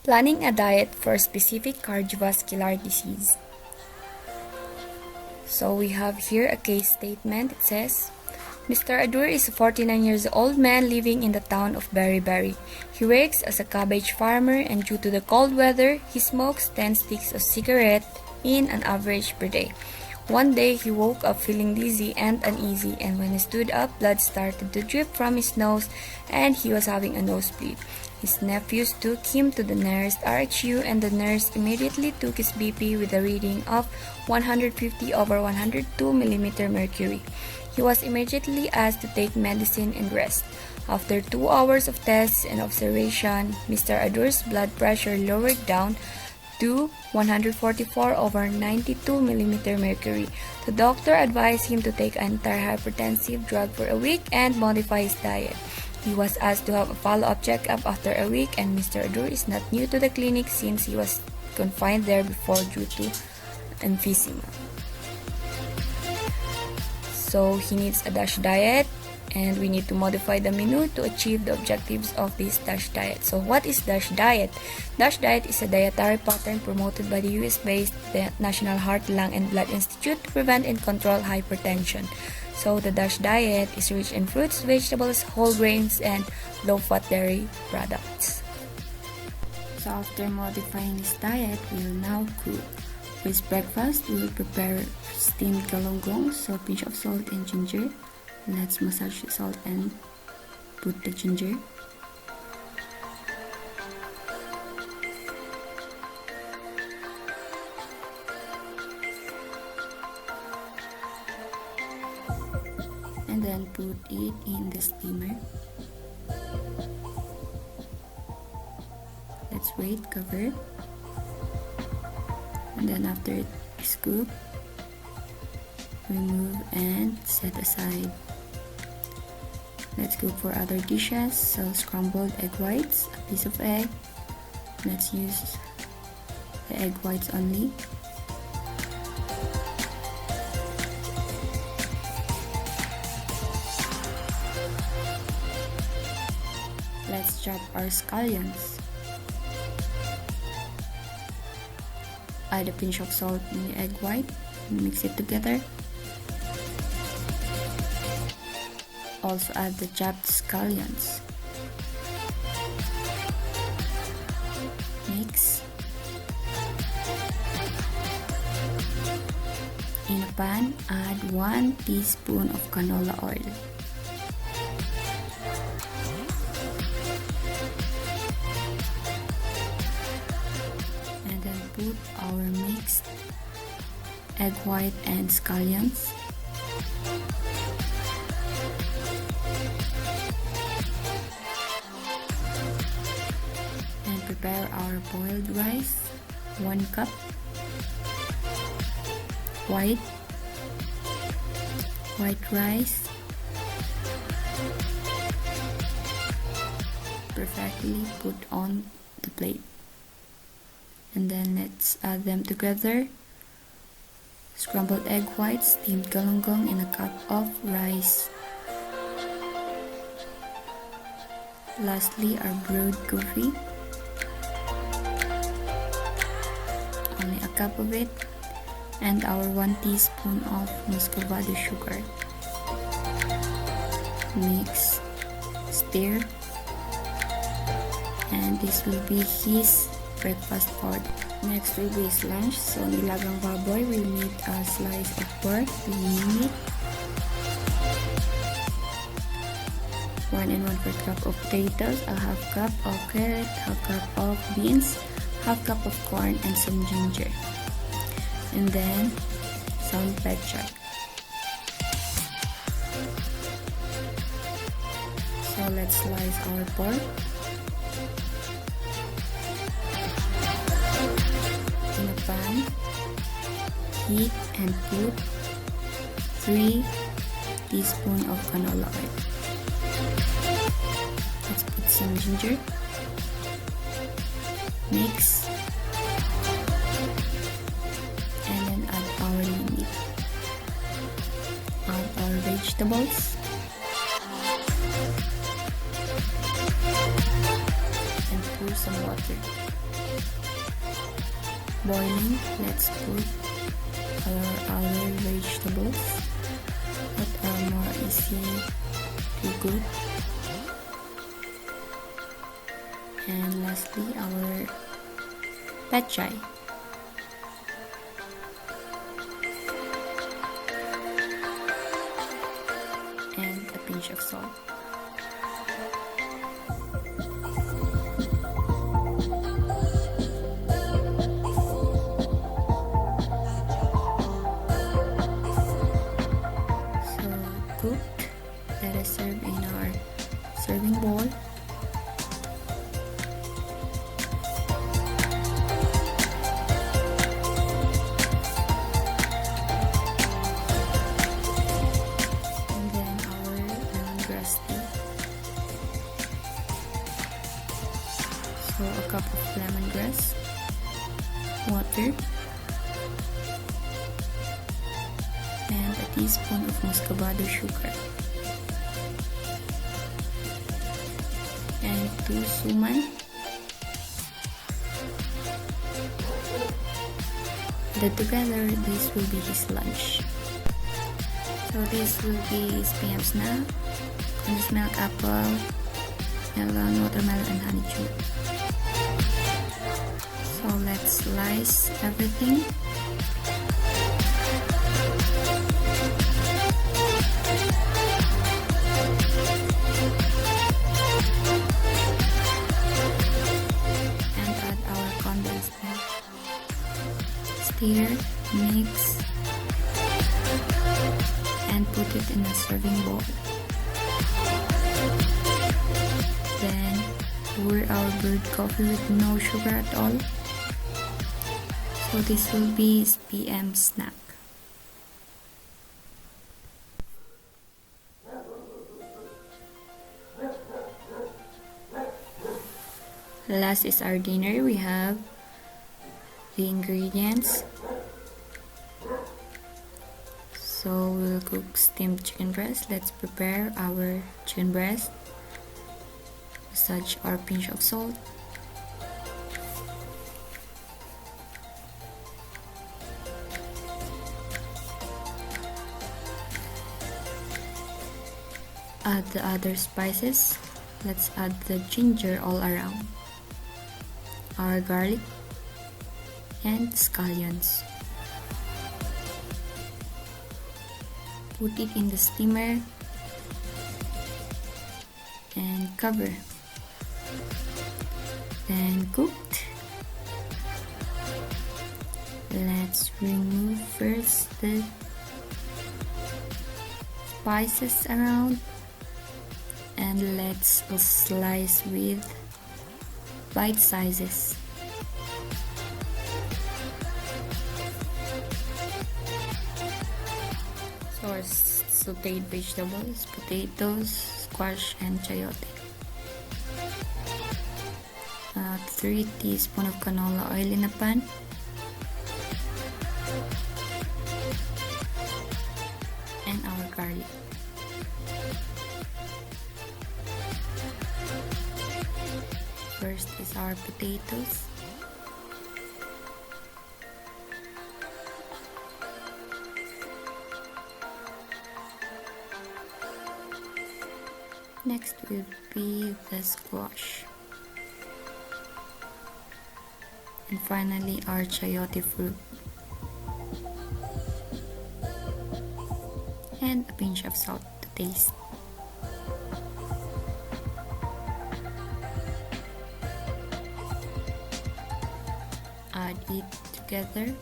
Planning a diet for specific cardiovascular disease. So we have here a case statement. It says, Mr. Adur is a 49 years old man living in the town of Berry. He works as a cabbage farmer, and due to the cold weather, he smokes 10 sticks of cigarette in an average per day. One day, he woke up feeling dizzy and uneasy, and when he stood up, blood started to drip from his nose and he was having a nosebleed. His nephews took him to the nearest RHU, and the nurse immediately took his BP with a reading of 150/102 mm mercury. He was immediately asked to take medicine and rest. After 2 hours of tests and observation, Mr. Adur's blood pressure lowered down to 144/92 mm mercury. The doctor advised him to take antihypertensive drug for a week and modify his diet. He was asked to have a follow-up checkup after a week, and Mr. Adur is not new to the clinic since he was confined there before due to emphysema. So he needs a DASH diet, and we need to modify the menu to achieve the objectives of this DASH diet. So what is DASH diet? DASH diet is a dietary pattern promoted by the US-based National Heart, Lung, and Blood Institute to prevent and control hypertension. So the DASH diet is rich in fruits, vegetables, whole grains, and low-fat dairy products. So after modifying this diet, we will now cook. For his breakfast, we will prepare steamed galunggong, so a pinch of salt and ginger. Let's massage the salt and put the ginger. And then put it in the steamer. Let's wait, cover. And then after it is cooked, remove and set aside. Let's cook for other dishes. So scrambled egg whites, a piece of egg. Let's use the egg whites only. Let's chop our scallions. Add a pinch of salt in the egg white. Mix it together. Also add the chopped scallions. Mix. In a pan, add 1 teaspoon of canola oil. And then put our mixed egg white and scallions. Prepare our boiled rice, 1 cup, white rice, perfectly put on the plate, and then let's add them together. Scrambled egg whites, steamed galunggong, and a cup of rice. Lastly, our brewed coffee. Only a cup of it, and our 1 teaspoon of muscovado sugar. Mix, stir, and this will be his breakfast for next will be his lunch. So nilagang baboy, we'll need a slice of pork, we'll need 1 1/4 cup of potatoes, a half cup of carrot, half cup of beans, half cup of corn, and some ginger, and then some pechay. So let's slice our pork. In a pan, heat and put 3 teaspoons of canola oil. Let's put some ginger. Mix, and then add our meat. Add our vegetables, and pour some water. boiling, let's put our other vegetables that are more easy to cook. And lastly, our pechay. And a pinch of salt. So cooked, let us serve in our serving bowl. So a cup of lemongrass, water, and a teaspoon of muscovado sugar, and 2 suman. Added together, this will be his lunch. So this will be his PM snack: condensed milk, apple, melon, watermelon, and honey chew. So let's slice everything. And add our condensed milk. Stir, mix, and put it in a serving bowl. Then pour our brewed coffee with no sugar at all. So this will be his PM snack. Last is our dinner. We have the ingredients. So we'll cook steamed chicken breast. Let's prepare our chicken breast. Massage our pinch of salt. Add the other spices. Let's add the ginger all around, our garlic, and scallions. Put it in the steamer and cover. Then cooked. Let's remove first the spices around, and let's slice with bite sizes. So our sauteed vegetables, potatoes, squash, and chayote. 3 teaspoons of canola oil in a pan. And our garlic. First is our potatoes. Next will be the squash. And finally our chayote fruit. And a pinch of salt to taste. Add it together.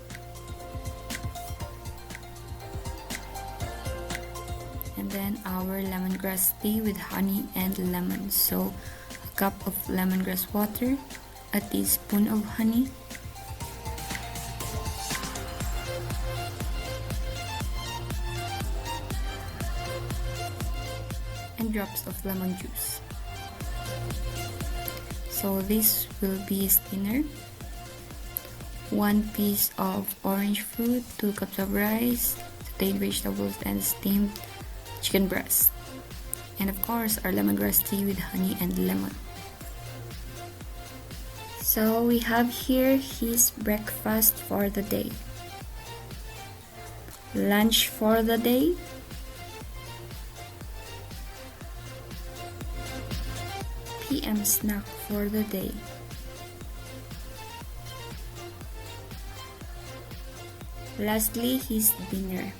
And then our lemongrass tea with honey and lemon. So a cup of lemongrass water, a teaspoon of honey, and drops of lemon juice. So this will be his dinner: 1 piece of orange fruit, 2 cups of rice, sauteed vegetables, and steamed chicken breast. And of course, our lemongrass tea with honey and lemon. So we have here his breakfast for the day, lunch for the day, PM snack for the day, lastly his dinner.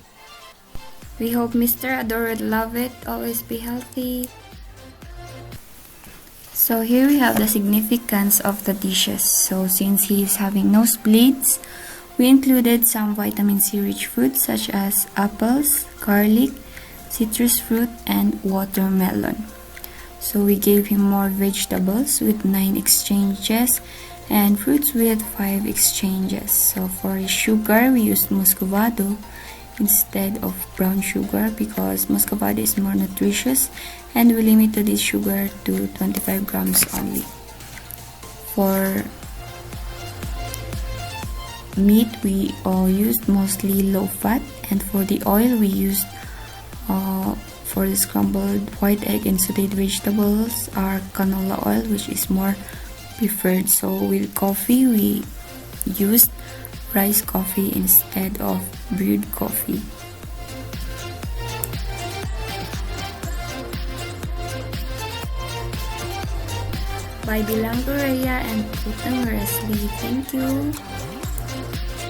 We hope Mr. Adore would love it. Always be healthy. So here we have the significance of the dishes. So since he is having nosebleeds, we included some vitamin C rich foods such as apples, garlic, citrus fruit, and watermelon. So we gave him more vegetables with 9 exchanges and fruits with 5 exchanges. So for his sugar, we used muscovado instead of brown sugar because muscovado is more nutritious, and we limited his sugar to 25 grams only. For meat, we used mostly low fat, and for the oil, we used for the scrambled white egg and sauteed vegetables our canola oil, which is more preferred. So with coffee, we used rice coffee instead of brewed coffee. By Bilang Correa and Putang Wesley, thank you.